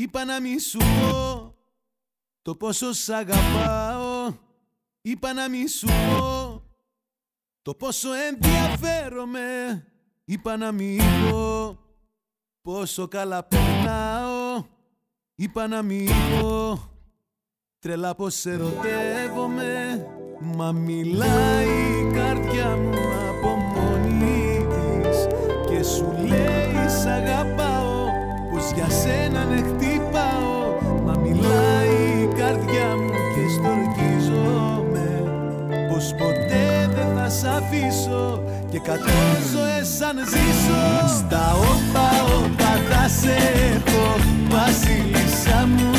Είπα να μη σου πω το πόσο σ' αγαπάω. Είπα να μη σου πω το πόσο ενδιαφέρομαι. Είπα να μη πω πόσο καλά περνάω. Είπα να μη πω τρελά πως ερωτεύομαι. Μα μιλάει η καρδιά μου από μόνη της και σου λέει σ' αγαπάω, πως για σένα ναι χτυπάω. Μα μιλάει η καρδιά μου και στορκίζομαι, πως ποτέ δεν θα σ' αφήσω και 100 ζωές αν ζήσω. Στα όπα όπα θα σε έχω, βασίλισσα μου.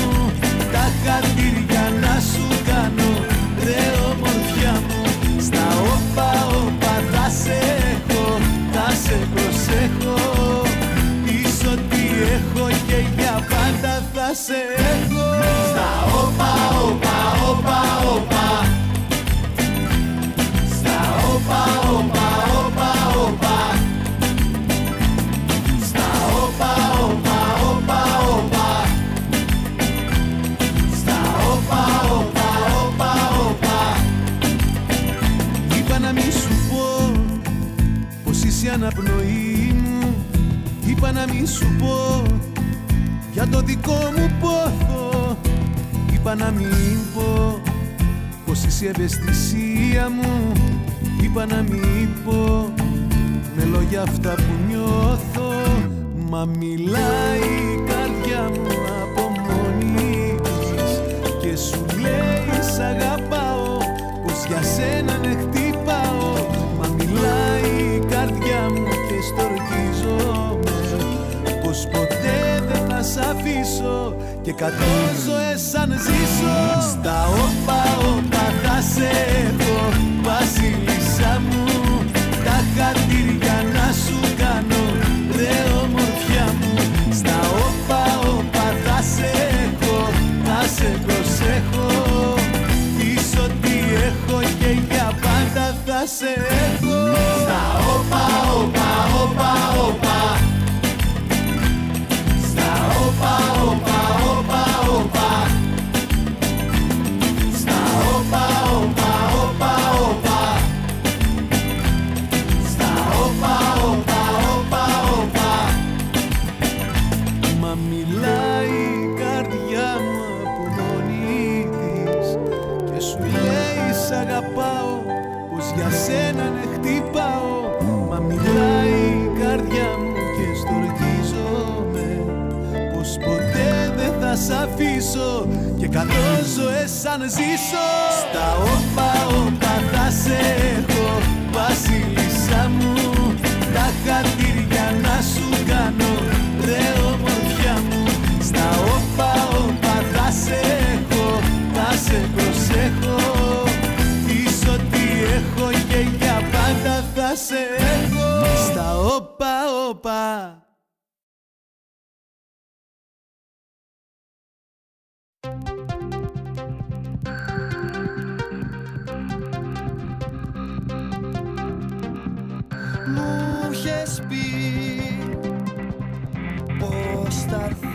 Τα χατήρια να σου κάνω, ρε ομορφιά μου. Στα όπα όπα θα σε έχω, θα σε προσέχω. Πεις ότι έχω και για πάντα θα σε έχω. Στα όπα όπα όπα όπα, στα όπα όπα όπα όπα, στα όπα όπα όπα όπα, στα όπα όπα όπα όπα. Είπα να μη σου πω πως είσαι αναπνοή μου. Είπα να μη σου πω για το δικό μου πόθο. Είπα να μην πω πως είσαι ευαισθησία μου. Είπα να μην πω με λόγια αυτά που νιώθω. Μα μιλάει η καρδιά μου από μόνη της και σου λέει σ' αγαπάω, πως για σένα ναι χτυπάω. Μα μιλάει η καρδιά μου και στορκίζομαι, πως ποτέ δεν θα σ' αφήσω και 100 ζωές αν ζήσω. Στα όπα όπα θα σε έχω, βασίλισσα μου. Τα χατήρια να σου κάνω, ρε ομορφιά μου. Στα όπα όπα θα σε έχω, θα σε προσέχω. Πεις ότι έχω και για πάντα θα σε έχω. Στα όπα όπα όπα όπα, στα όπα όπα όπα όπα, στα όπα όπα όπα όπα, στα όπα όπα όπα όπα. Μα μιλάει η καρδιά μου από μόνη της και σου λέει σ' αγαπάω, πως για σένα ναι χτυπάω. Μα μιλάει η καρδιά μου και στορκίζομαι, πως ποτέ δεν θα σ' αφήσω και 100 ζωές αν ζήσω. Στα όπα όπα θα σε έχω, βασίλισσα μου. Τα χατήρια να σου κάνω, ρε ομορφιά μου. Στα όπα όπα θα σε έχω, θα σε προσέχω. Πεις ότι έχω και για πάντα θα σε έχω. Στα όπα όπα. Μου είχες πει πως θα έρθει